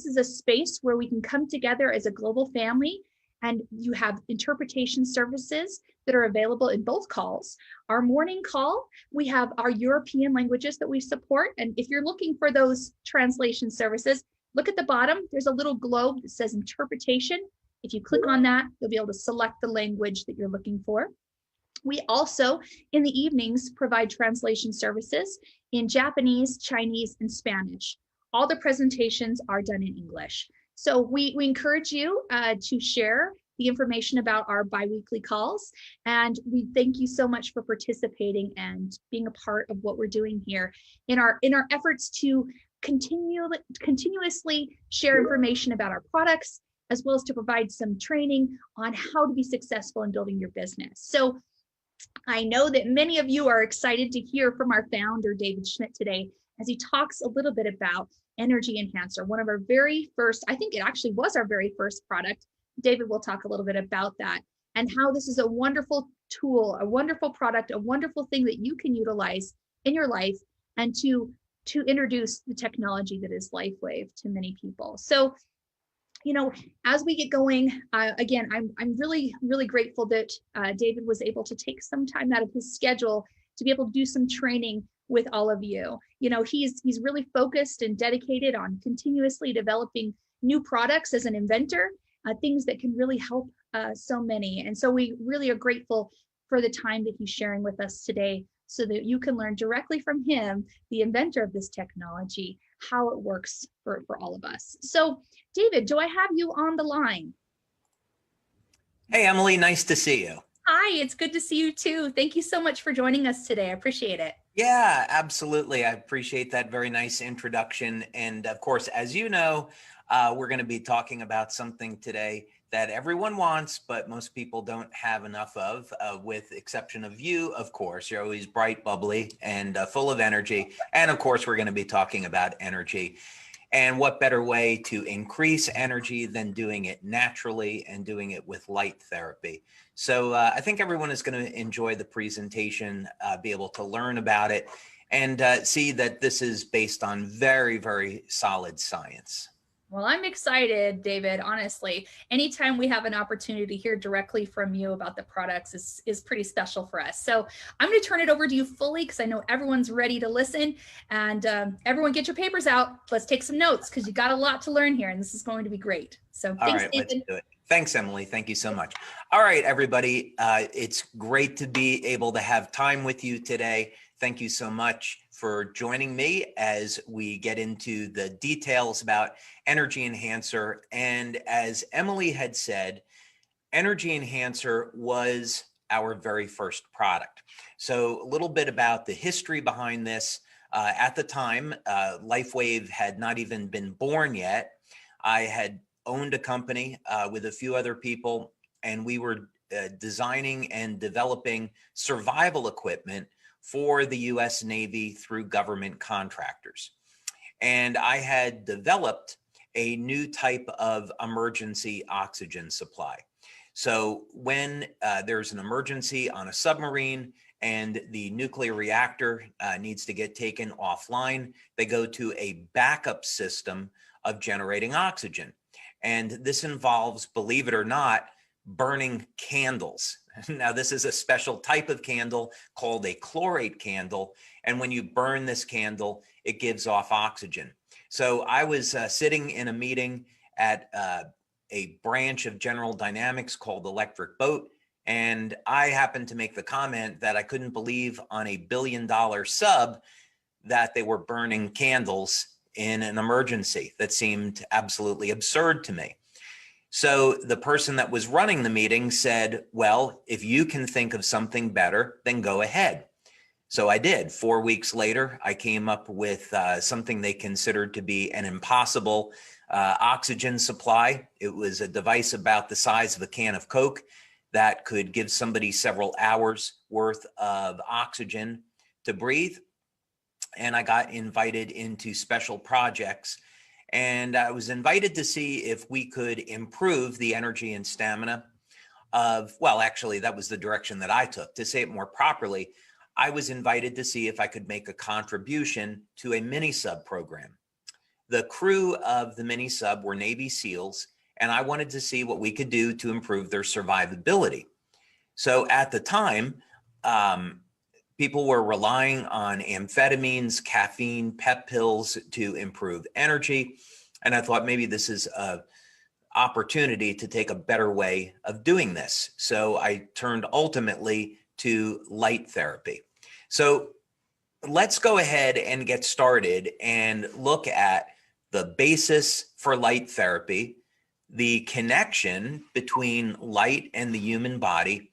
This is a space where we can come together as a global family, and you have interpretation services that are available in both calls. Our morning call, we have our European languages that we support. And if you're looking for those translation services, look at the bottom. There's a little globe that says interpretation. If you click on that, you'll be able to select the language that you're looking for. We also, in the evenings, provide translation services in Japanese, Chinese, and Spanish. All the presentations are done in English. So we encourage you to share the information about our biweekly calls. And we thank you so much for participating and being a part of what we're doing here in our efforts to continuously share information about our products, as well as to provide some training on how to be successful in building your business. So I know that many of you are excited to hear from our founder, David Schmidt, today, as he talks a little bit about Energy Enhancer, one of our very first, I think it actually was our very first product. David will talk a little bit about that and how this is a wonderful tool, a wonderful product, a wonderful thing that you can utilize in your life and to introduce the technology that is LifeWave to many people. So, you know, as we get going, again, I'm really, really grateful that David was able to take some time out of his schedule to be able to do some training with all of you. You know, he's really focused and dedicated on continuously developing new products as an inventor, things that can really help so many. And so we really are grateful for the time that he's sharing with us today, so that you can learn directly from him, the inventor of this technology, how it works for all of us. So David, do I have you on the line? Hey, Emily, nice to see you. Hi, it's good to see you too. Thank you so much for joining us today. I appreciate it. Yeah, absolutely. I appreciate that very nice introduction. And of course, as you know, we're going to be talking about something today that everyone wants, but most people don't have enough of, with exception of you, of course. You're always bright, bubbly, and full of energy. And of course, we're going to be talking about energy. And what better way to increase energy than doing it naturally and doing it with light therapy? So I think everyone is going to enjoy the presentation, be able to learn about it, and see that this is based on very, very solid science. Well, I'm excited, David, honestly. Anytime we have an opportunity to hear directly from you about the products is pretty special for us. So I'm going to turn it over to you fully, because I know everyone's ready to listen. And everyone get your papers out. Let's take some notes, because you got a lot to learn here, and this is going to be great. So thanks, all right, David. let's do it. Thanks, Emily. Thank you so much. All right, everybody. It's great to be able to have time with you today. Thank you so much for joining me as we get into the details about Energy Enhancer. And as Emily had said, Energy Enhancer was our very first product. So a little bit about the history behind this. At the time, LifeWave had not even been born yet. I had owned a company with a few other people, and we were designing and developing survival equipment for the US Navy through government contractors. And I had developed a new type of emergency oxygen supply. So when there's an emergency on a submarine and the nuclear reactor needs to get taken offline, they go to a backup system of generating oxygen. And this involves, believe it or not, burning candles. Now, this is a special type of candle called a chlorate candle. And when you burn this candle, it gives off oxygen. So I was sitting in a meeting at a branch of General Dynamics called Electric Boat. And I happened to make the comment that I couldn't believe on a $1 billion sub that they were burning candles in an emergency. That seemed absolutely absurd to me. So the person that was running the meeting said, well, if you can think of something better, then go ahead. So I did. 4 weeks later, I came up with something they considered to be an impossible oxygen supply. It was a device about the size of a can of Coke that could give somebody several hours worth of oxygen to breathe. And I got invited into special projects. And I was invited to see if we could improve the energy and stamina of, well, actually, that was the direction that I took. To say it more properly, I was invited to see if I could make a contribution to a mini sub program. the crew of the mini sub were Navy SEALs, and I wanted to see what we could do to improve their survivability. So at the time, people were relying on amphetamines, caffeine, pep pills to improve energy. And I thought maybe this is an opportunity to take a better way of doing this. So I turned ultimately to light therapy. So let's go ahead and get started and look at the basis for light therapy, the connection between light and the human body,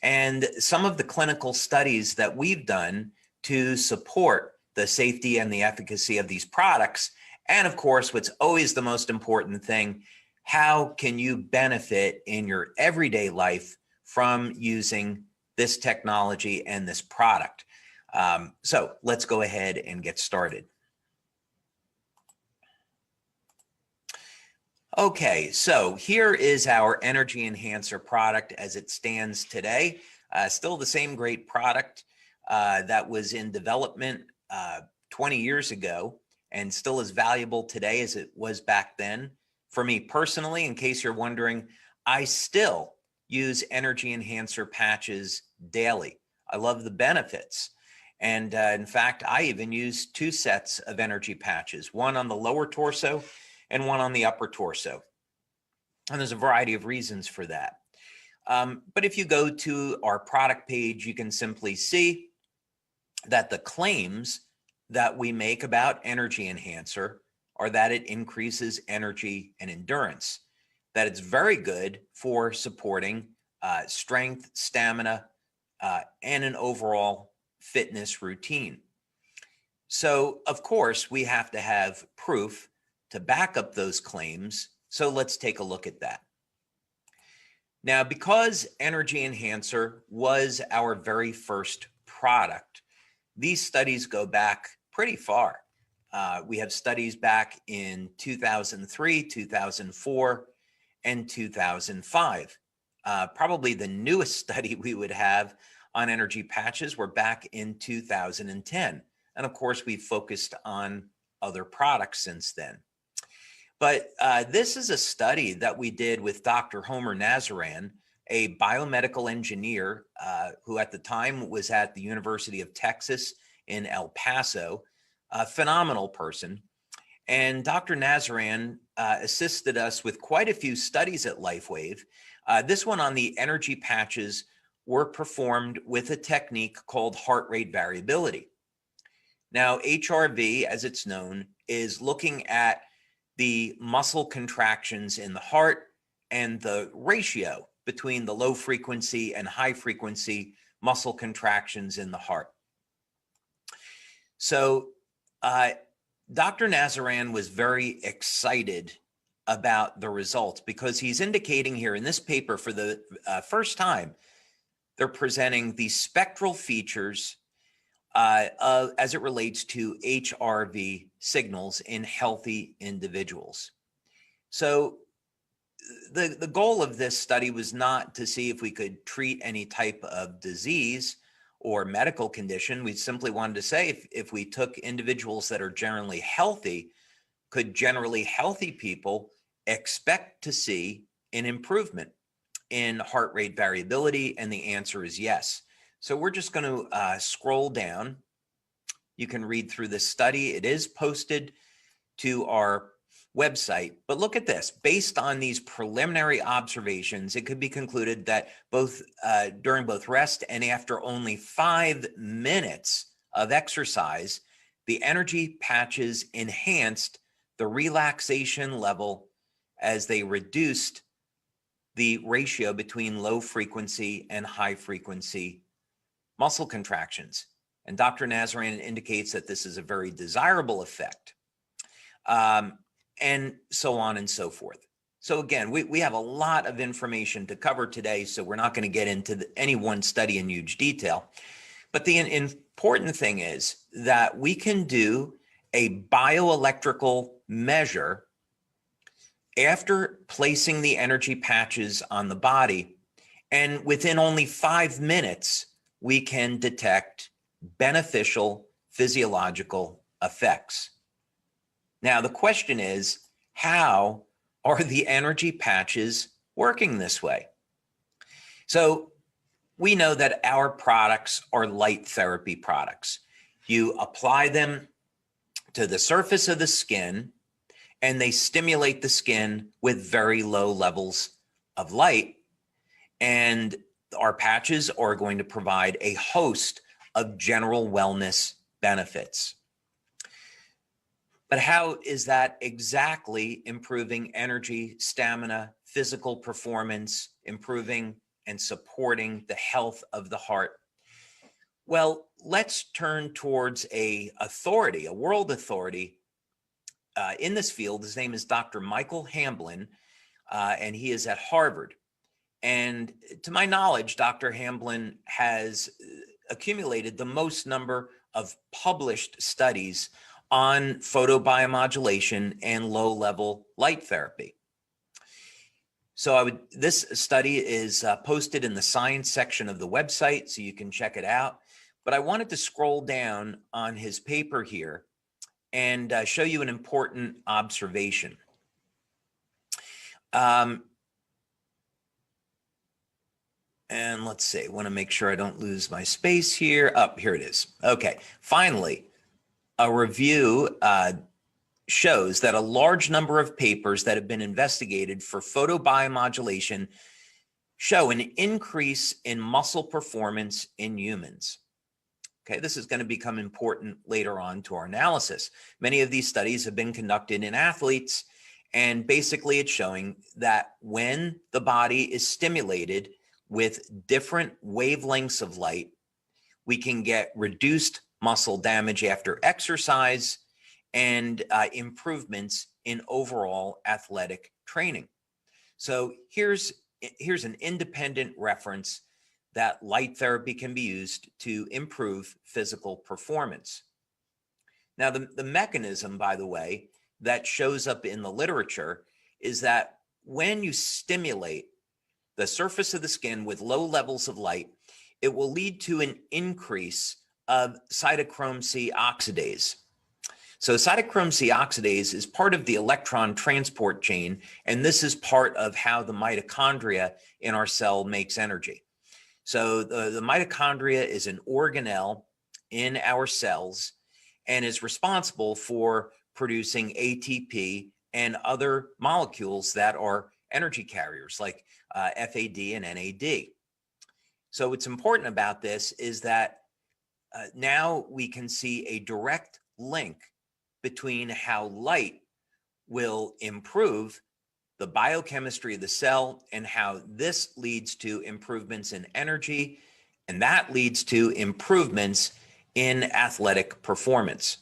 and some of the clinical studies that we've done to support the safety and the efficacy of these products. And of course, what's always the most important thing, how can you benefit in your everyday life from using this technology and this product? So let's go ahead and get started. Okay, so here is our Energy Enhancer product as it stands today. Still the same great product that was in development 20 years ago and still as valuable today as it was back then. For me personally, in case you're wondering, I still use Energy Enhancer patches daily. I love the benefits. And in fact, I even use 2 sets of energy patches, one on the lower torso and one on the upper torso. And there's a variety of reasons for that. But if you go to our product page, you can simply see that the claims that we make about Energy Enhancer are that it increases energy and endurance, that it's very good for supporting strength, stamina, and an overall fitness routine. So, of course, we have to have proof to back up those claims. So let's take a look at that. Now, because Energy Enhancer was our very first product, these studies go back pretty far. We have studies back in 2003, 2004, and 2005. Probably the newest study we would have on energy patches were back in 2010. And of course, we've focused on other products since then. But this is a study that we did with Dr. Homer Nazaran, a biomedical engineer who at the time was at the University of Texas in El Paso, a phenomenal person. And Dr. Nazaran assisted us with quite a few studies at LifeWave. This one on the energy patches were performed with a technique called heart rate variability. Now, HRV, as it's known, is looking at the muscle contractions in the heart and the ratio between the low frequency and high frequency muscle contractions in the heart. So Dr. Nazaran was very excited about the results because he's indicating here in this paper for the first time, they're presenting the spectral features as it relates to HRV signals in healthy individuals. So the goal of this study was not to see if we could treat any type of disease or medical condition. We simply wanted to say if we took individuals that are generally healthy, could generally healthy people expect to see an improvement in heart rate variability? And the answer is yes. So we're just going to scroll down. You can read through this study. It is posted to our website. But look at this. Based on these preliminary observations, it could be concluded that both during both rest and after only 5 minutes of exercise, the energy patches enhanced the relaxation level as they reduced the ratio between low frequency and high frequency muscle contractions. And Dr. Nazaran indicates that this is a very desirable effect, and so on and so forth. So again, we have a lot of information to cover today, so we're not going to get into any one study in huge detail. But the important thing is that we can do a bioelectrical measure after placing the energy patches on the body, and within only 5 minutes, we can detect beneficial physiological effects. Now, the question is, how are the energy patches working this way? So we know that our products are light therapy products. You apply them to the surface of the skin, and they stimulate the skin with very low levels of light. And our patches are going to provide a host of general wellness benefits. But how is that exactly improving energy, stamina, physical performance, improving and supporting the health of the heart? Well, let's turn towards a world authority in this field. His name is Dr. Michael Hamblin, and he is at Harvard. And to my knowledge, Dr. Hamblin has accumulated the most number of published studies on photobiomodulation and low-level light therapy. So this study is posted in the science section of the website, so you can check it out. But I wanted to scroll down on his paper here and show you an important observation. And let's see, I want to make sure I don't lose my space here. Here it is. Okay, finally, a review shows that a large number of papers that have been investigated for photobiomodulation show an increase in muscle performance in humans. Okay, this is going to become important later on to our analysis. Many of these studies have been conducted in athletes, and basically it's showing that when the body is stimulated with different wavelengths of light, we can get reduced muscle damage after exercise and improvements in overall athletic training. So here's an independent reference that light therapy can be used to improve physical performance. Now, the mechanism, by the way, that shows up in the literature is that when you stimulate the surface of the skin with low levels of light, it will lead to an increase of cytochrome C oxidase. So cytochrome C oxidase is part of the electron transport chain, and this is part of how the mitochondria in our cell makes energy. So the mitochondria is an organelle in our cells and is responsible for producing ATP and other molecules that are energy carriers like FAD and NAD. So what's important about this is that now we can see a direct link between how light will improve the biochemistry of the cell and how this leads to improvements in energy, and that leads to improvements in athletic performance.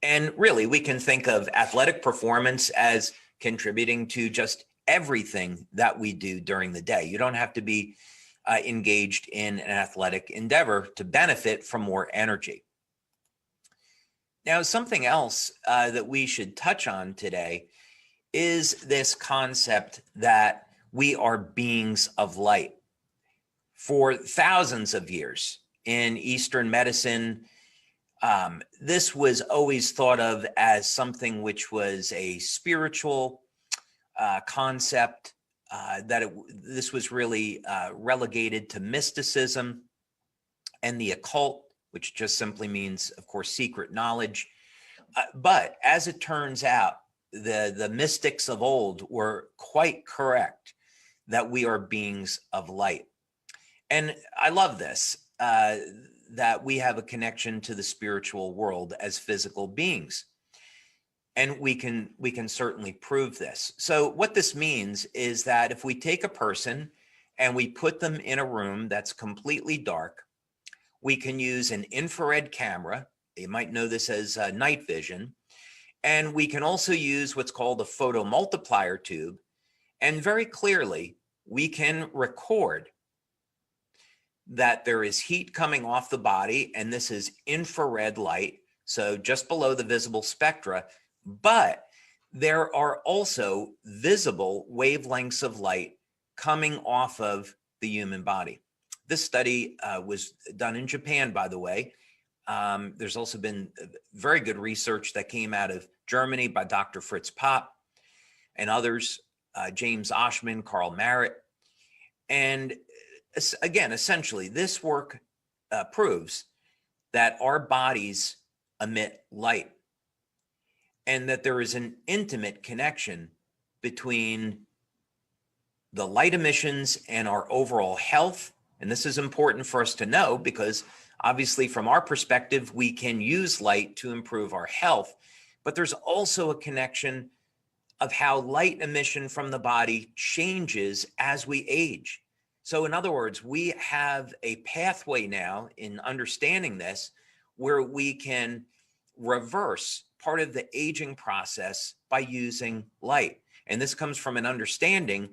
And really, we can think of athletic performance as contributing to just everything that we do during the day. You don't have to be engaged in an athletic endeavor to benefit from more energy. Now, something else that we should touch on today is this concept that we are beings of light. For thousands of years in Eastern medicine, this was always thought of as something which was a spiritual concept, this was really relegated to mysticism and the occult, which just simply means, of course, secret knowledge. But as it turns out, the mystics of old were quite correct that we are beings of light. And I love this, that we have a connection to the spiritual world as physical beings. And we can certainly prove this. So what this means is that if we take a person and we put them in a room that's completely dark, we can use an infrared camera. You might know this as night vision. And we can also use what's called a photomultiplier tube. And very clearly, we can record that there is heat coming off the body, and this is infrared light, so just below the visible spectra. But there are also visible wavelengths of light coming off of the human body. This study was done in Japan, by the way, There's also been very good research that came out of Germany by Dr. Fritz Popp and others, James Oshman, Carl Merritt. And again, essentially, this work proves that our bodies emit light and that there is an intimate connection between the light emissions and our overall health. And this is important for us to know because obviously from our perspective, we can use light to improve our health, but there's also a connection of how light emission from the body changes as we age. So in other words, we have a pathway now in understanding this where we can reverse part of the aging process by using light. And this comes from an understanding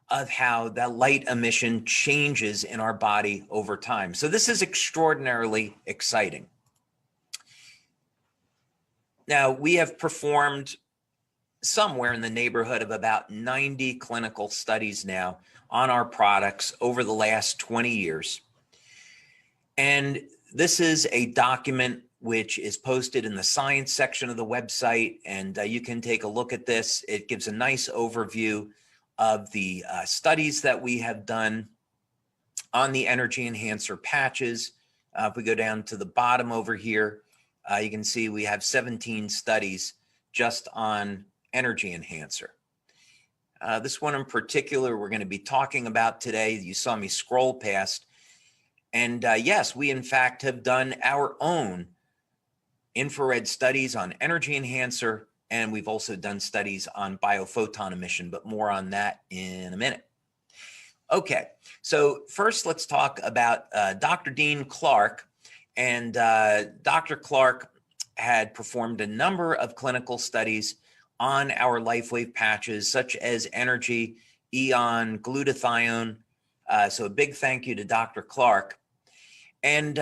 of how that light emission changes in our body over time. So this is extraordinarily exciting. Now, we have performed somewhere in the neighborhood of about 90 clinical studies now on our products over the last 20 years. And this is a document which is posted in the science section of the website, and you can take a look at this. It gives a nice overview of the studies that we have done on the energy enhancer patches. If we go down to the bottom over here, you can see we have 17 studies just on energy enhancer. This one in particular we're going to be talking about today. You saw me scroll past. And yes, we in fact have done our own infrared studies on energy enhancer, and we've also done studies on biophoton emission, but more on that in a minute. Okay, so first let's talk about Dr. Dean Clark. And Dr. Clark had performed a number of clinical studies on our LifeWave patches, such as energy, Eon, glutathione. So a big thank you to Dr. Clark. And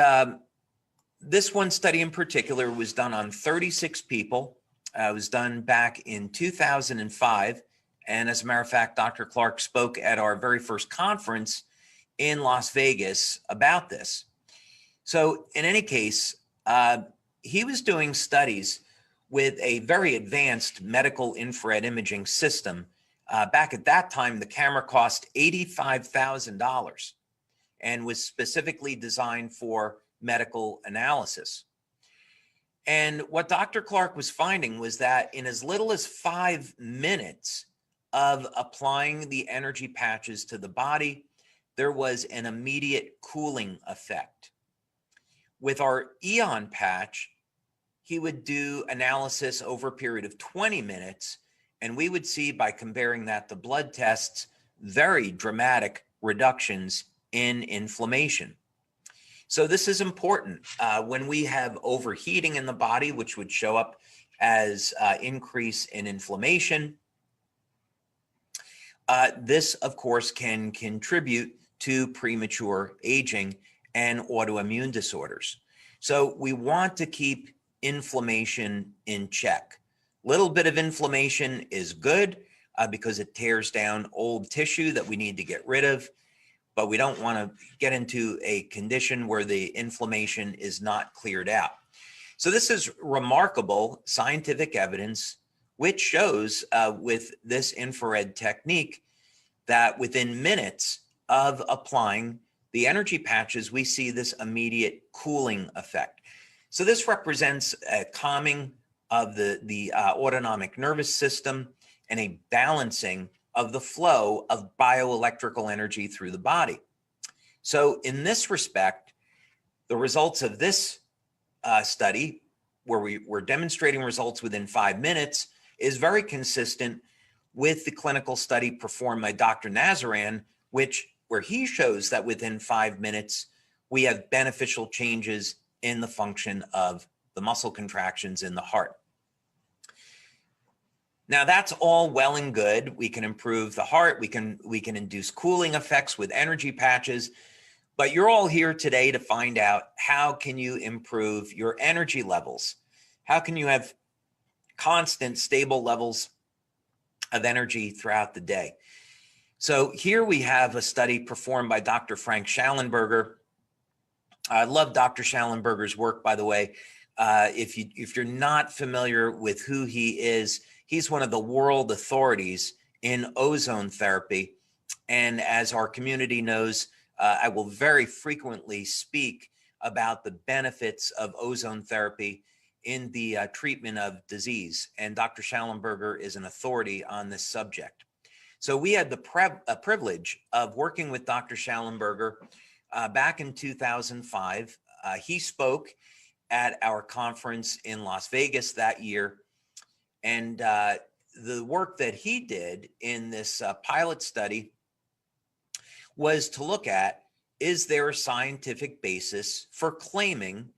this one study in particular was done on 36 people. It was done back in 2005. And as a matter of fact, Dr. Clark spoke at our very first conference in Las Vegas about this. So in any case, he was doing studies with a very advanced medical infrared imaging system. Back at that time, the camera cost $85,000 and was specifically designed for medical analysis. And what Dr. Clark was finding was that in as little as 5 minutes of applying the energy patches to the body, there was an immediate cooling effect. With our Eon patch, he would do analysis over a period of 20 minutes, and we would see by comparing that to blood tests, very dramatic reductions in inflammation. So this is important when we have overheating in the body, which would show up as increase in inflammation. This, of course, can contribute to premature aging and autoimmune disorders. So we want to keep inflammation in check. Little bit of inflammation is good because it tears down old tissue that we need to get rid of, but we don't want to get into a condition where the inflammation is not cleared out. So this is remarkable scientific evidence which shows with this infrared technique that within minutes of applying the energy patches, we see this immediate cooling effect. So this represents a calming of the autonomic nervous system and a balancing of the flow of bioelectrical energy through the body. So in this respect, the results of this study, where we were demonstrating results within 5 minutes, is very consistent with the clinical study performed by Dr. Nazaran, where he shows that within 5 minutes, we have beneficial changes in the function of the muscle contractions in the heart. Now that's all well and good. We can improve the heart. We can induce cooling effects with energy patches, but you're all here today to find out how can you improve your energy levels? How can you have constant, stable levels of energy throughout the day? So here we have a study performed by Dr. Frank Schallenberger I love Dr. Schallenberger's work, by the way. If you're not familiar with who he is, he's one of the world authorities in ozone therapy. And as our community knows, I will very frequently speak about the benefits of ozone therapy in the treatment of disease. And Dr. Schallenberger is an authority on this subject. So we had the privilege of working with Dr. Schallenberger back in 2005. He spoke at our conference in Las Vegas that year. And the work that he did in this pilot study was to look at, is there a scientific basis for claiming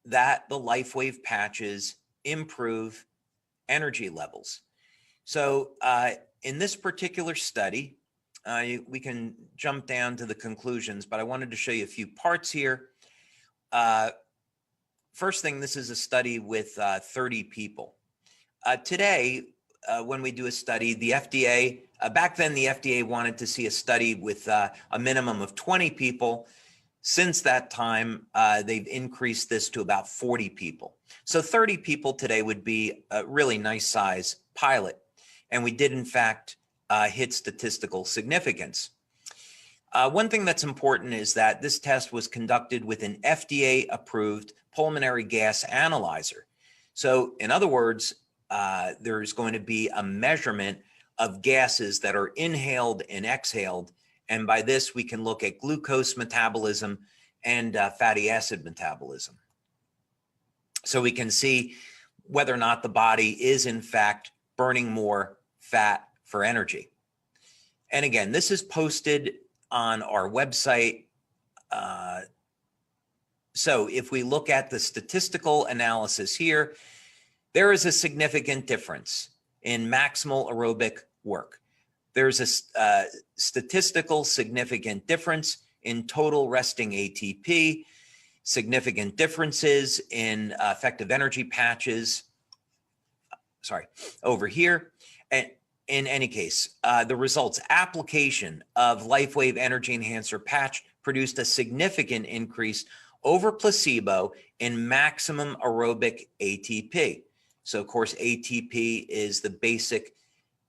that the LifeWave patches improve energy levels? So in this particular study, we can jump down to the conclusions, but I wanted to show you a few parts here. First thing, this is a study with 30 people. Today, when we do a study, the FDA, back then the FDA wanted to see a study with a minimum of 20 people. Since that time, they've increased this to about 40 people. So 30 people today would be a really nice size pilot. And we did, in fact, hit statistical significance. One thing that's important is that this test was conducted with an FDA-approved pulmonary gas analyzer. So in other words, there's going to be a measurement of gases that are inhaled and exhaled. And by this, we can look at glucose metabolism and fatty acid metabolism. So we can see whether or not the body is in fact burning more fat for energy. And again, this is posted on our website. So if we look at the statistical analysis here, there is a significant difference in maximal aerobic work. There's a statistical significant difference in total resting ATP, significant differences in effective energy patches, over here. And in any case, the results, application of LifeWave Energy Enhancer patch produced a significant increase over placebo in maximum aerobic ATP. So of course, ATP is the basic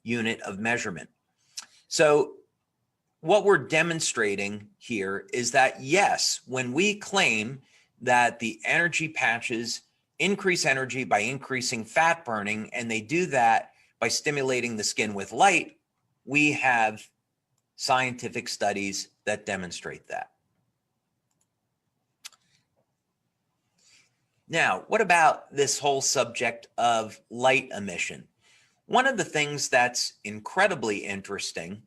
unit of measurement. So what we're demonstrating here is that yes, when we claim that the energy patches increase energy by increasing fat burning, and they do that by stimulating the skin with light, we have scientific studies that demonstrate that. Now, what about this whole subject of light emission? One of the things that's incredibly interesting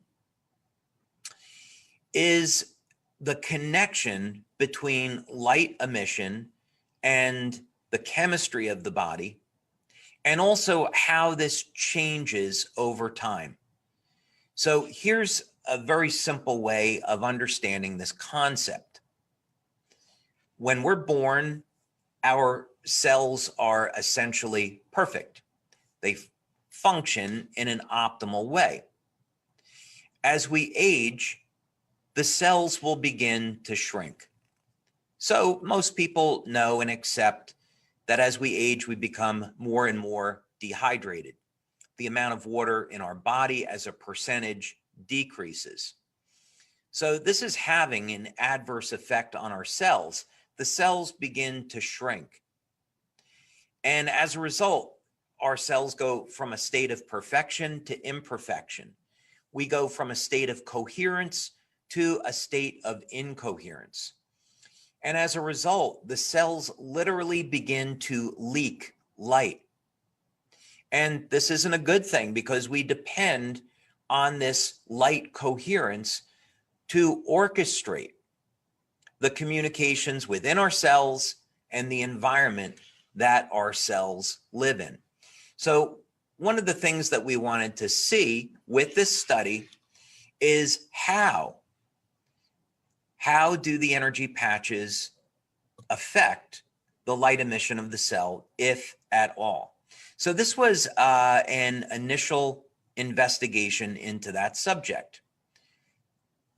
is the connection between light emission and the chemistry of the body, and also how this changes over time. So here's a very simple way of understanding this concept. When we're born, our cells are essentially perfect. They function in an optimal way. As we age, the cells will begin to shrink. So most people know and accept that as we age, we become more and more dehydrated. The amount of water in our body as a percentage decreases. So this is having an adverse effect on our cells. The cells begin to shrink. And as a result, our cells go from a state of perfection to imperfection. We go from a state of coherence to a state of incoherence. And as a result, the cells literally begin to leak light. And this isn't a good thing because we depend on this light coherence to orchestrate the communications within our cells and the environment that our cells live in. So one of the things that we wanted to see with this study is how do the energy patches affect the light emission of the cell, if at all? So this was an initial investigation into that subject.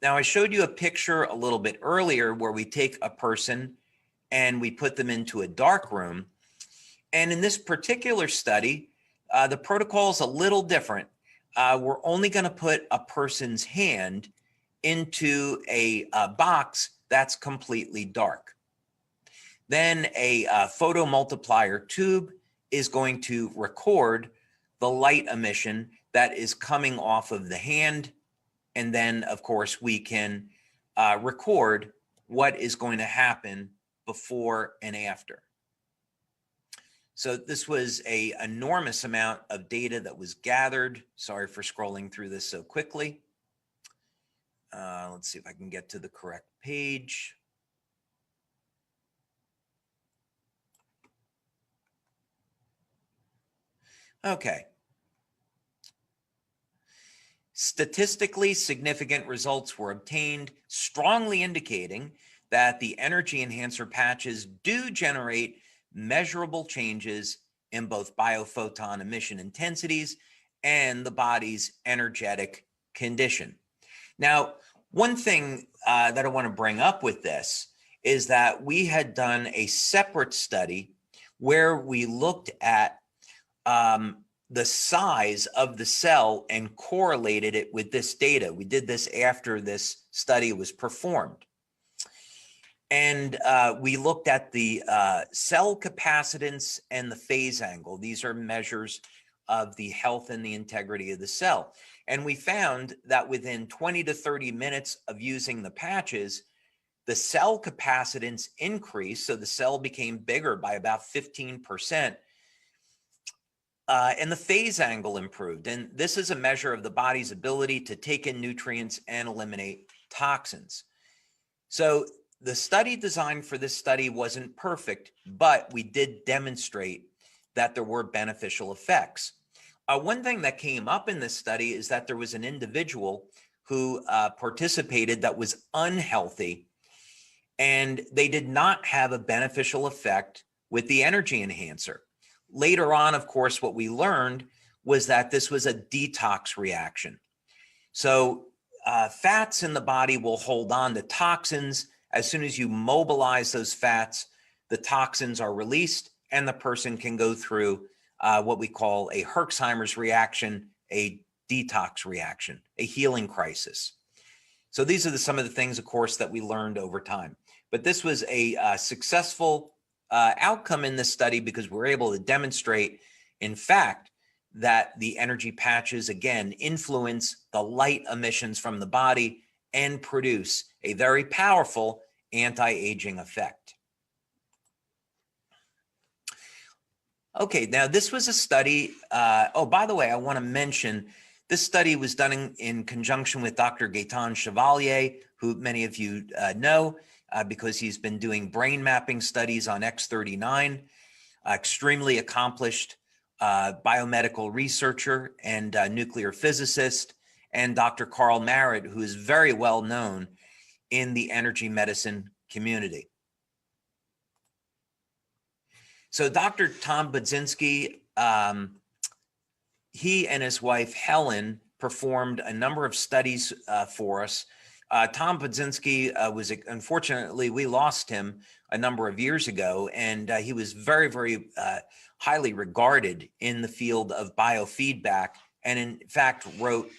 Now, I showed you a picture a little bit earlier where we take a person and we put them into a dark room. And in this particular study, the protocol is a little different. We're only going to put a person's hand into a box that's completely dark. Then a photomultiplier tube is going to record the light emission that is coming off of the hand. And then, of course, we can record what is going to happen before and after. So this was an enormous amount of data that was gathered. Sorry for scrolling through this so quickly. Let's see if I can get to the correct page. Okay. Statistically significant results were obtained, strongly indicating that the energy enhancer patches do generate measurable changes in both biophoton emission intensities and the body's energetic condition. Now, one thing that I want to bring up with this is that we had done a separate study where we looked at the size of the cell and correlated it with this data. We did this after this study was performed. And we looked at the cell capacitance and the phase angle. These are measures of the health and the integrity of the cell. And we found that within 20 to 30 minutes of using the patches, the cell capacitance increased. So the cell became bigger by about 15%. And the phase angle improved. And this is a measure of the body's ability to take in nutrients and eliminate toxins. So the study design for this study wasn't perfect, but we did demonstrate that there were beneficial effects. One thing that came up in this study is that there was an individual who participated that was unhealthy, and they did not have a beneficial effect with the energy enhancer. Later on, of course, what we learned was that this was a detox reaction. So fats in the body will hold on to toxins. As soon as you mobilize those fats, the toxins are released and the person can go through what we call a Herxheimer's reaction, a detox reaction, a healing crisis. So these are some of the things, of course, that we learned over time. But this was a successful outcome in this study because we're able to demonstrate, in fact, that the energy patches, again, influence the light emissions from the body and produce a very powerful anti-aging effect. Okay, now this was a study. Oh, by the way, I want to mention this study was done in conjunction with Dr. Gaetan Chevalier, who many of you know because he's been doing brain mapping studies on X39, extremely accomplished biomedical researcher and nuclear physicist, and Dr. Carl Merritt, who is very well known in the energy medicine community. So Dr. Tom Budzinski, he and his wife Helen performed a number of studies for us. Tom Budzinski was, unfortunately, we lost him a number of years ago, and he was very, very highly regarded in the field of biofeedback, and in fact wrote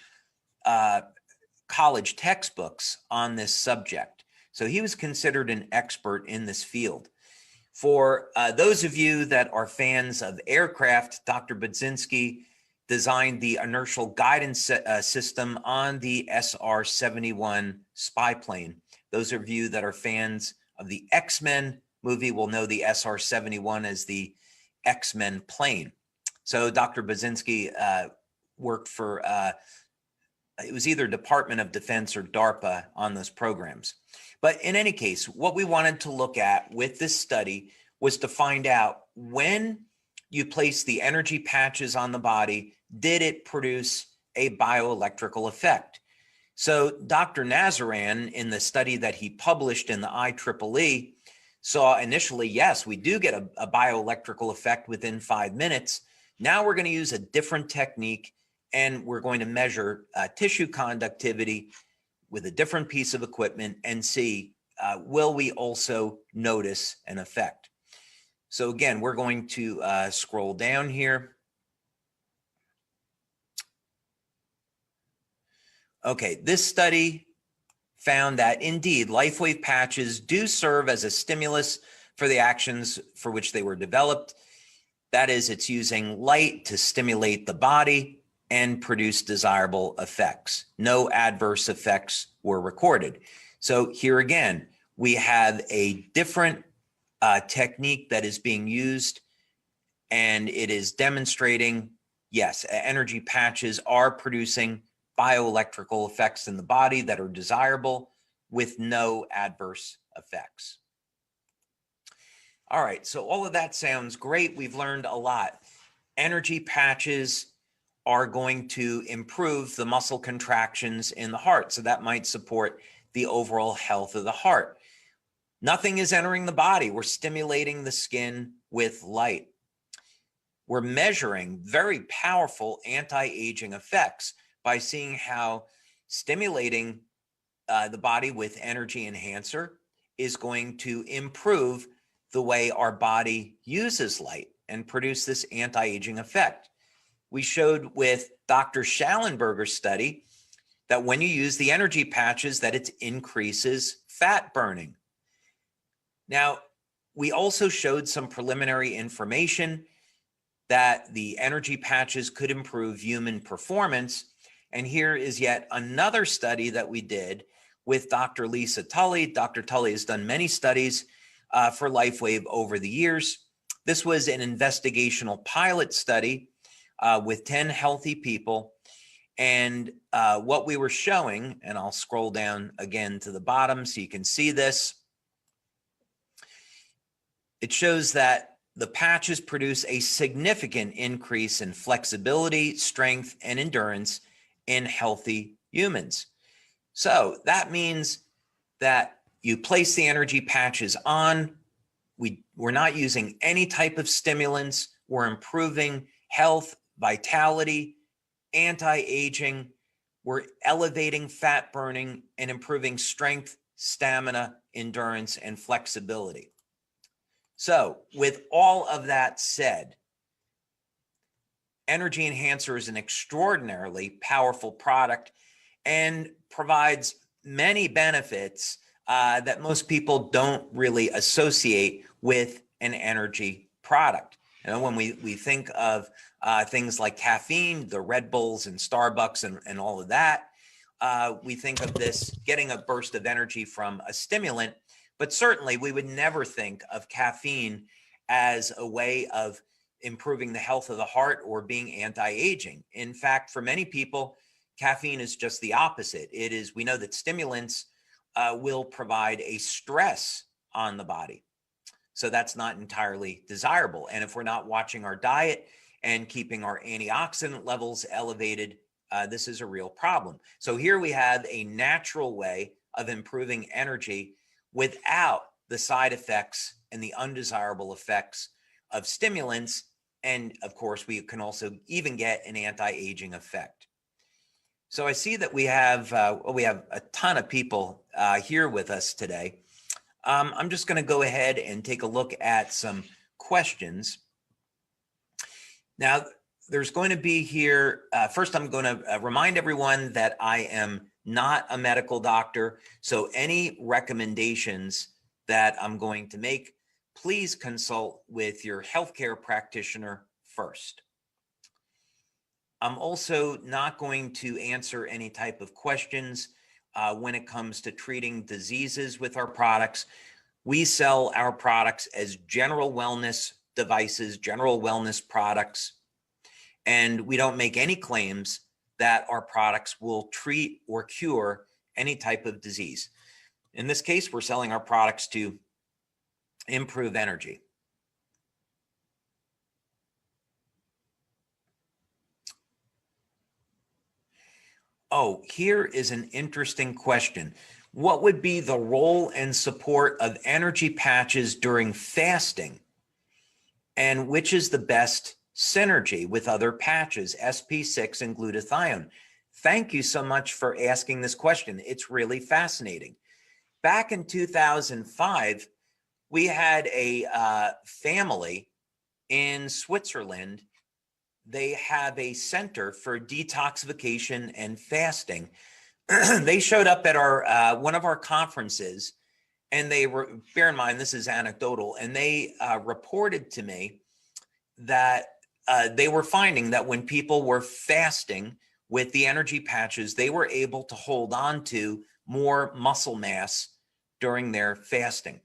college textbooks on this subject. So he was considered an expert in this field. For those of you that are fans of aircraft, Dr. Budzinski designed the inertial guidance system on the SR-71 spy plane. Those of you that are fans of the X-Men movie will know the SR-71 as the X-Men plane. So Dr. Budzinski worked for, it was either Department of Defense or DARPA on those programs. But in any case, what we wanted to look at with this study was to find out when you place the energy patches on the body, did it produce a bioelectrical effect? So Dr. Nazaran, in the study that he published in the IEEE, saw initially, yes, we do get a bioelectrical effect within 5 minutes. Now we're going to use a different technique, and we're going to measure tissue conductivity with a different piece of equipment and see will we also notice an effect? So again, we're going to scroll down here. Okay, this study found that indeed LifeWave patches do serve as a stimulus for the actions for which they were developed. That is, it's using light to stimulate the body and produce desirable effects. No adverse effects were recorded. So here again, we have a different technique that is being used, and it is demonstrating, yes, energy patches are producing bioelectrical effects in the body that are desirable with no adverse effects. All right, so all of that sounds great. We've learned a lot. Energy patches are going to improve the muscle contractions in the heart, so that might support the overall health of the heart. Nothing is entering the body. We're stimulating the skin with light. We're measuring very powerful anti-aging effects by seeing how stimulating the body with energy enhancer is going to improve the way our body uses light and produce this anti-aging effect. We showed with Dr. Schallenberger's study that when you use the energy patches, that it increases fat burning. Now, we also showed some preliminary information that the energy patches could improve human performance. And here is yet another study that we did with Dr. Lisa Tully. Dr. Tully has done many studies for LifeWave over the years. This was an investigational pilot study with 10 healthy people. And what we were showing, and I'll scroll down again to the bottom so you can see this. It shows that the patches produce a significant increase in flexibility, strength, and endurance in healthy humans. So that means that you place the energy patches on. We're not using any type of stimulants. We're improving health, vitality, anti-aging. We're elevating fat burning and improving strength, stamina, endurance, and flexibility. So with all of that said, Energy Enhancer is an extraordinarily powerful product and provides many benefits that most people don't really associate with an energy product. You know, when we think of things like caffeine, the Red Bulls and Starbucks and all of that, we think of this getting a burst of energy from a stimulant, but certainly we would never think of caffeine as a way of improving the health of the heart or being anti-aging. In fact, for many people, caffeine is just the opposite. It is, we know that stimulants will provide a stress on the body. So that's not entirely desirable. And if we're not watching our diet and keeping our antioxidant levels elevated, this is a real problem. So here we have a natural way of improving energy without the side effects and the undesirable effects of stimulants. And of course, we can also even get an anti-aging effect. So I see that we have a ton of people here with us today. I'm just going to go ahead and take a look at some questions. Now, there's going to be here, first I'm going to remind everyone that I am not a medical doctor. So any recommendations that I'm going to make, please consult with your healthcare practitioner first. I'm also not going to answer any type of questions when it comes to treating diseases with our products. We sell our products as general wellness devices, general wellness products, and we don't make any claims that our products will treat or cure any type of disease. In this case, we're selling our products to improve energy. Oh, here is an interesting question. What would be the role and support of energy patches during fasting? And which is the best synergy with other patches, SP6 and glutathione? Thank you so much for asking this question. It's really fascinating. back in 2005, we had a family in Switzerland. They have a center for detoxification and fasting. They showed up at our one of our conferences, and they were, bear in mind, this is anecdotal, and they reported to me that they were finding that when people were fasting with the energy patches, they were able to hold on to more muscle mass during their fasting.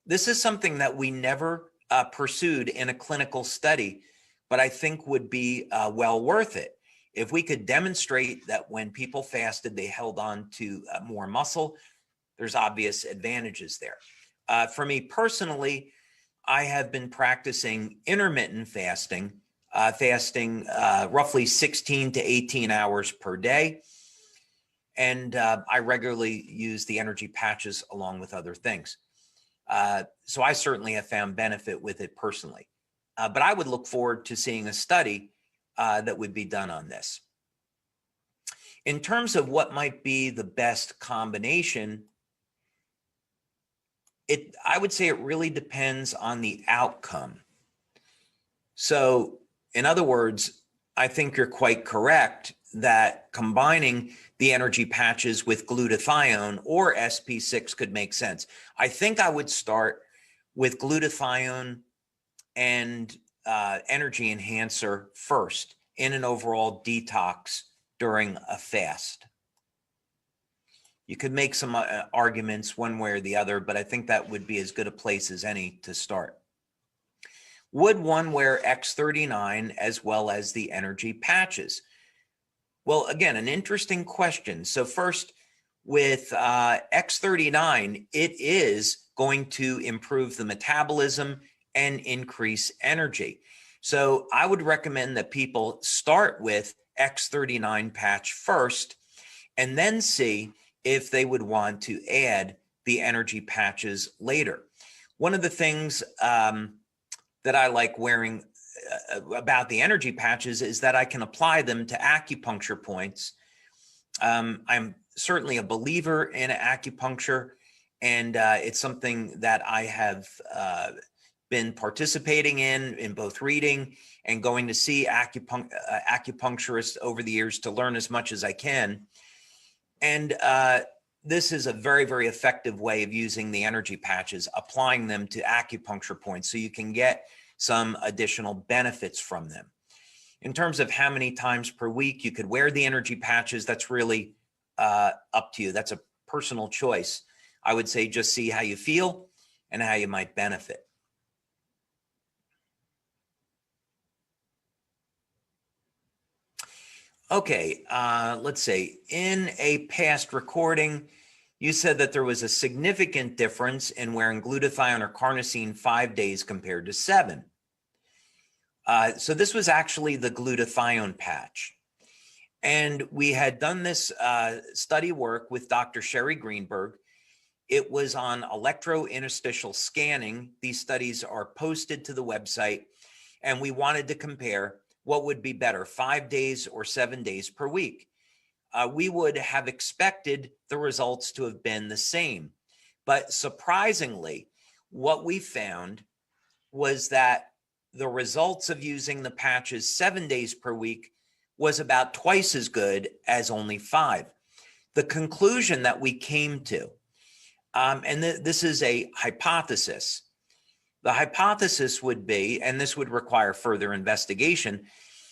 This is something that we never pursued in a clinical study, but I think would be well worth it. If we could demonstrate that when people fasted, they held on to more muscle, there's obvious advantages there. For me personally, I have been practicing intermittent fasting, roughly 16 to 18 hours per day. And I regularly use the energy patches along with other things. So I certainly have found benefit with it personally. But I would look forward to seeing a study that would be done on this. In terms of what might be the best combination, I would say it really depends on the outcome. So in other words, I think you're quite correct that combining the energy patches with glutathione or SP6 could make sense. I think I would start with glutathione and energy enhancer first in an overall detox during a fast. You could make some arguments one way or the other, but I think that would be as good a place as any to start. Would one wear X39 as well as the energy patches? Well, again, an interesting question. So first, with X39, it is going to improve the metabolism and increase energy. So I would recommend that people start with X39 patch first, and then see if they would want to add the energy patches later. One of the things that I like wearing about the energy patches is that I can apply them to acupuncture points. I'm certainly a believer in acupuncture, and it's something that I have been participating in both reading and going to see acupuncturists over the years to learn as much as I can. And this is a very, very effective way of using the energy patches, applying them to acupuncture points so you can get some additional benefits from them. In terms of how many times per week you could wear the energy patches, that's really up to you. That's a personal choice. I would say just see how you feel and how you might benefit. Okay, let's see. In a past recording, you said that there was a significant difference in wearing glutathione or carnosine 5 days compared to 7. So this was actually the glutathione patch. And we had done this study work with Dr. Sherry Greenberg. It was on electrointerstitial scanning. These studies are posted to the website, and we wanted to compare what would be better, 5 days or 7 days per week. We would have expected the results to have been the same. But surprisingly, what we found was that the results of using the patches 7 days per week was about twice as good as only 5. The conclusion that we came to, and this is a hypothesis, the hypothesis would be, and this would require further investigation,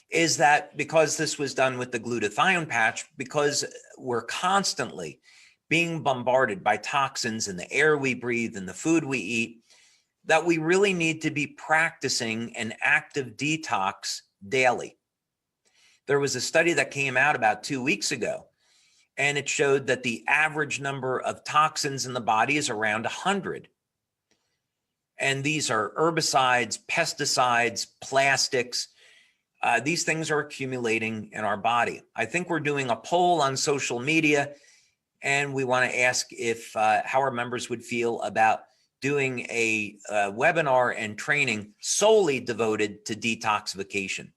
is that because this was done with the glutathione patch, because we're constantly being bombarded by toxins in the air we breathe and the food we eat, that we really need to be practicing an active detox daily. There was a study that came out about 2 weeks ago, and it showed that the average number of toxins in the body is around 100. And these are herbicides, pesticides, plastics. These things are accumulating in our body. I think we're doing a poll on social media, and we want to ask if how our members would feel about doing a webinar and training solely devoted to detoxification.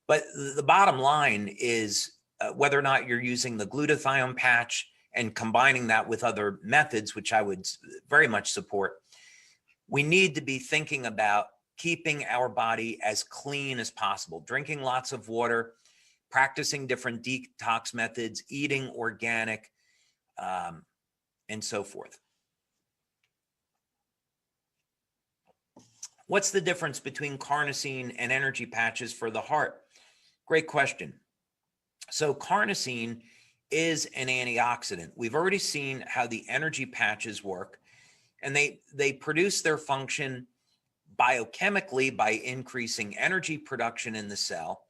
But the bottom line is whether or not you're using the glutathione patch and combining that with other methods, which I would very much support, we need to be thinking about keeping our body as clean as possible, drinking lots of water, practicing different detox methods, eating organic, and so forth. What's the difference between carnosine and energy patches for the heart? Great question. So carnosine is an antioxidant. We've already seen how the energy patches work, and they produce their function biochemically by increasing energy production in the cell,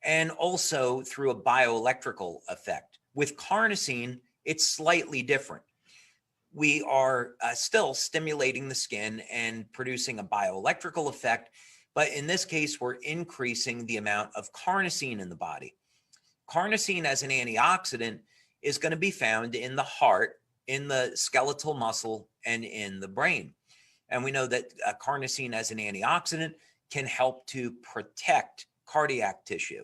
and also through a bioelectrical effect. With carnosine, it's slightly different. We are still stimulating the skin and producing a bioelectrical effect, but in this case, we're increasing the amount of carnosine in the body. Carnosine as an antioxidant is going to be found in the heart, in the skeletal muscle, and in the brain. And we know that carnosine as an antioxidant can help to protect cardiac tissue.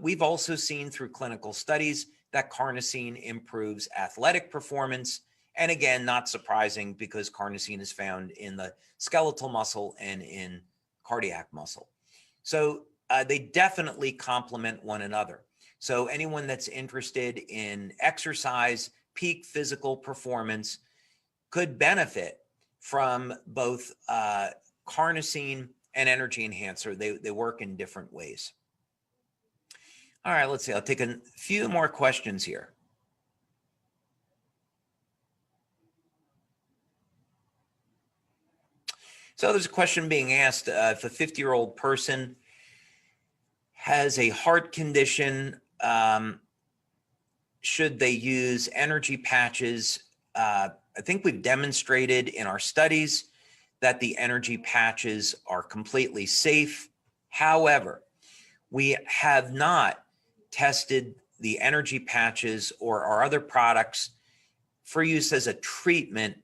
We've also seen through clinical studies that carnosine improves athletic performance. And again, not surprising because carnosine is found in the skeletal muscle and in cardiac muscle. So they definitely complement one another. So anyone that's interested in exercise, peak physical performance could benefit from both carnosine and energy enhancer. They work in different ways. All right, let's see. I'll take a few more questions here. So there's a question being asked, if a 50-year-old person has a heart condition, should they use energy patches? I think we've demonstrated in our studies that the energy patches are completely safe. However, we have not tested the energy patches or our other products for use as a treatment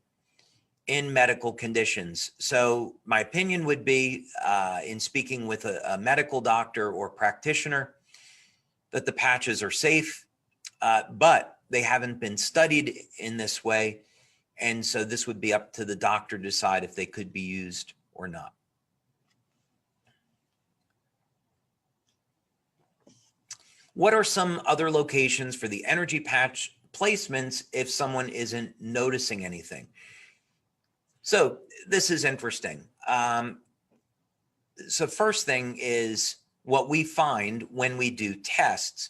in medical conditions. So my opinion would be, in speaking with a medical doctor or practitioner, that the patches are safe, but they haven't been studied in this way. And so this would be up to the doctor to decide if they could be used or not. What are some other locations for the energy patch placements if someone isn't noticing anything? So this is interesting. So first thing is, what we find when we do tests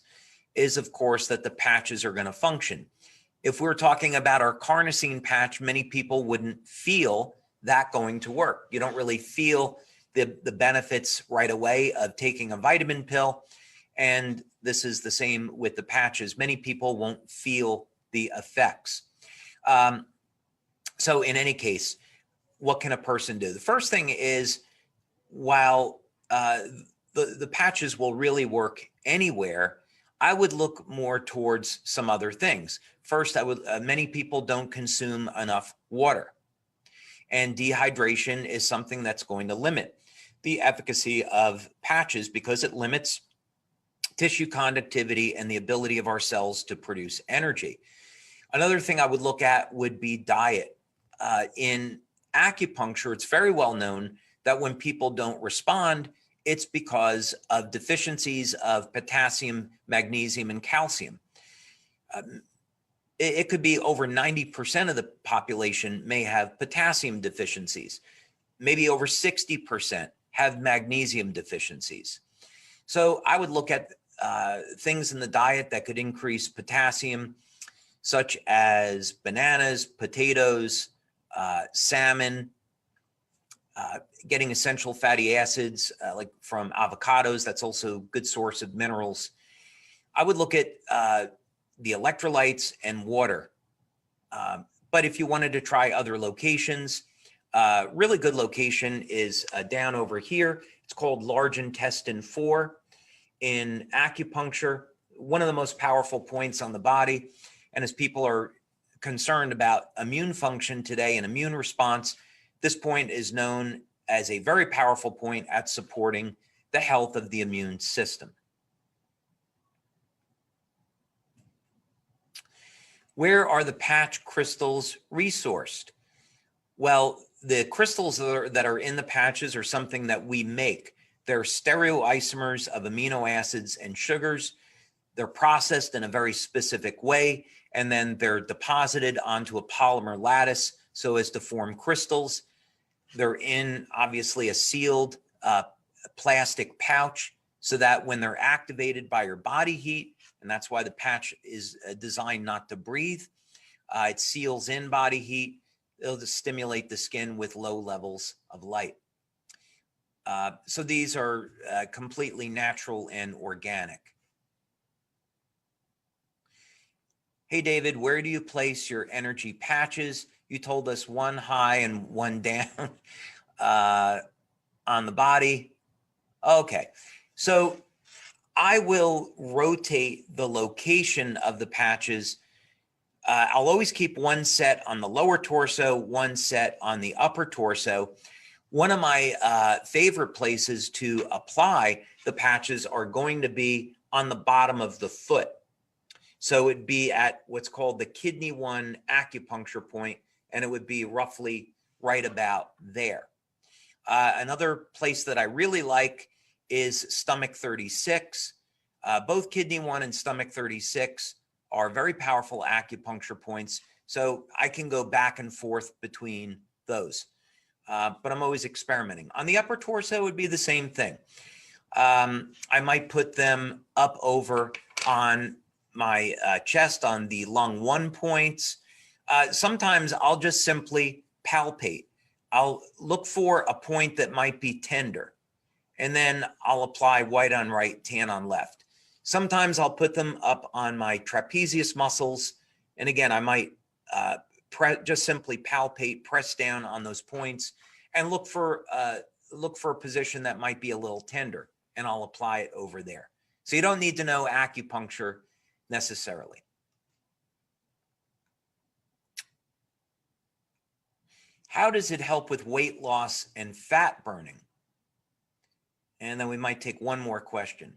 is, of course, that the patches are going to function. If we're talking about our carnosine patch, many people wouldn't feel that going to work. You don't really feel the benefits right away of taking a vitamin pill. And this is the same with the patches. Many people won't feel the effects. So in any case, what can a person do? The first thing is, while the patches will really work anywhere, I would look more towards some other things. First, many people don't consume enough water, and dehydration is something that's going to limit the efficacy of patches because it limits tissue conductivity and the ability of our cells to produce energy. Another thing I would look at would be diet. In acupuncture, it's very well known that when people don't respond, it's because of deficiencies of potassium, magnesium, and calcium. It could be over 90% of the population may have potassium deficiencies. Maybe over 60% have magnesium deficiencies. So I would look at things in the diet that could increase potassium, such as bananas, potatoes, salmon, getting essential fatty acids like from avocados. That's also a good source of minerals. I would look at the electrolytes and water. But if you wanted to try other locations, really good location is down over here. It's called large intestine 4 in acupuncture, one of the most powerful points on the body. And as people are concerned about immune function today and immune response, this point is known as a very powerful point at supporting the health of the immune system. Where are the patch crystals resourced? Well, the crystals that are in the patches are something that we make. They're stereoisomers of amino acids and sugars. They're processed in a very specific way, and then they're deposited onto a polymer lattice so as to form crystals. They're in, obviously, a sealed plastic pouch so that when they're activated by your body heat, and that's why the patch is designed not to breathe, it seals in body heat. It'll just stimulate the skin with low levels of light. So these are completely natural and organic. Hey, David, where do you place your energy patches? You told us one high and one down on the body. Okay, so I will rotate the location of the patches. I'll always keep one set on the lower torso, one set on the upper torso. One of my favorite places to apply the patches are going to be on the bottom of the foot. So it'd be at what's called the kidney 1 acupuncture point, and it would be roughly right about there. Another place that I really like is stomach 36. Both kidney 1 and stomach 36 are very powerful acupuncture points. So I can go back and forth between those, but I'm always experimenting. On the upper torso would be the same thing. I might put them up over on my chest on the lung 1 points. Sometimes I'll just simply palpate. I'll look for a point that might be tender, and then I'll apply white on right, tan on left. Sometimes I'll put them up on my trapezius muscles. And again, I might just simply palpate, press down on those points, and look for a position that might be a little tender, and I'll apply it over there. So you don't need to know acupuncture necessarily. How does it help with weight loss and fat burning? And then we might take one more question.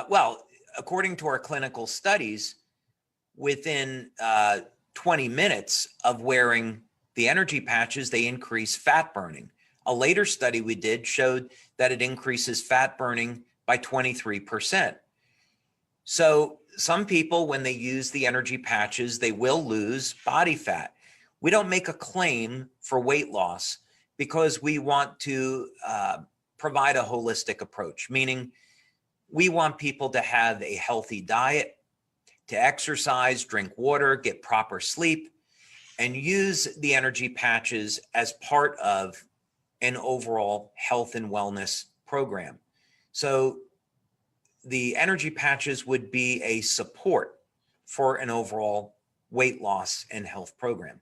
Well, according to our clinical studies, within 20 minutes of wearing the energy patches, they increase fat burning. A later study we did showed that it increases fat burning by 23%. So some people, when they use the energy patches, they will lose body fat. We don't make a claim for weight loss because we want to provide a holistic approach, meaning we want people to have a healthy diet, to exercise, drink water, get proper sleep, and use the energy patches as part of an overall health and wellness program. So the energy patches would be a support for an overall weight loss and health program.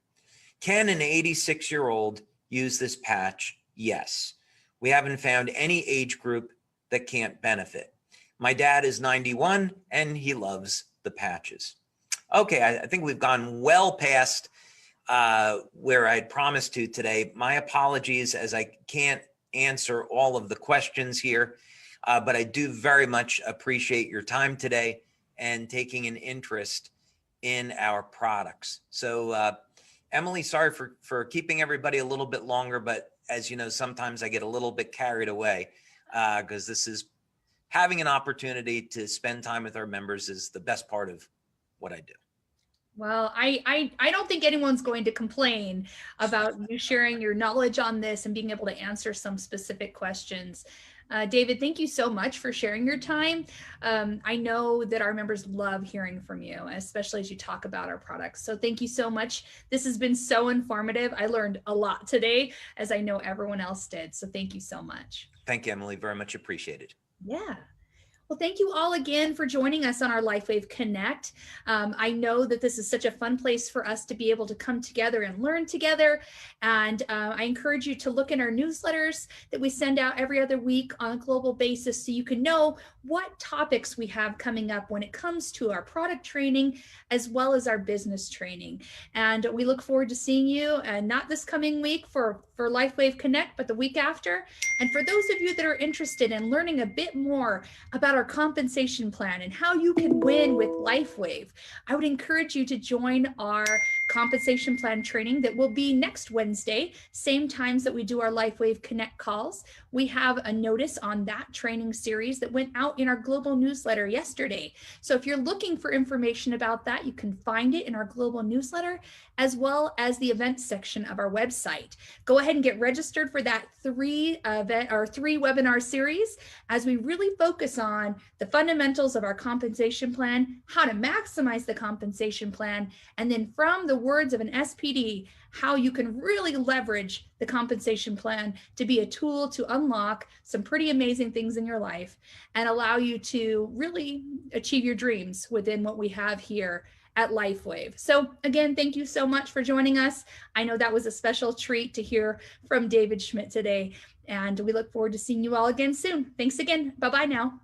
Can an 86-year-old use this patch? Yes. We haven't found any age group that can't benefit. My dad is 91 and he loves the patches. Okay, I think we've gone well past where I'd promised to today. My apologies, as I can't answer all of the questions here, but I do very much appreciate your time today and taking an interest in our products. So Emily, sorry for keeping everybody a little bit longer, but as you know, sometimes I get a little bit carried away because this is having an opportunity to spend time with our members is the best part of what I do. Well, I don't think anyone's going to complain about you sharing your knowledge on this and being able to answer some specific questions. David, thank you so much for sharing your time. I know that our members love hearing from you, especially as you talk about our products. So thank you so much. This has been so informative. I learned a lot today, as I know everyone else did. So thank you so much. Thank you, Emily. Very much appreciated. Yeah. Well, thank you all again for joining us on our LifeWave Connect. I know that this is such a fun place for us to be able to come together and learn together. And I encourage you to look in our newsletters that we send out every other week on a global basis so you can know what topics we have coming up when it comes to our product training as well as our business training. And we look forward to seeing you, not this coming week for for LifeWave Connect, but the week after. And for those of you that are interested in learning a bit more about our compensation plan and how you can win with LifeWave, I would encourage you to join our compensation plan training that will be next Wednesday, same times that we do our LifeWave Connect calls. We have a notice on that training series that went out in our global newsletter yesterday. So if you're looking for information about that, you can find it in our global newsletter, as well as the events section of our website. Go ahead and get registered for that three webinar series as we really focus on the fundamentals of our compensation plan, how to maximize the compensation plan, and then from the words of an SPD, how you can really leverage the compensation plan to be a tool to unlock some pretty amazing things in your life and allow you to really achieve your dreams within what we have here at LifeWave. So again, thank you so much for joining us. I know that was a special treat to hear from David Schmidt today, and we look forward to seeing you all again soon. Thanks again. Bye-bye now.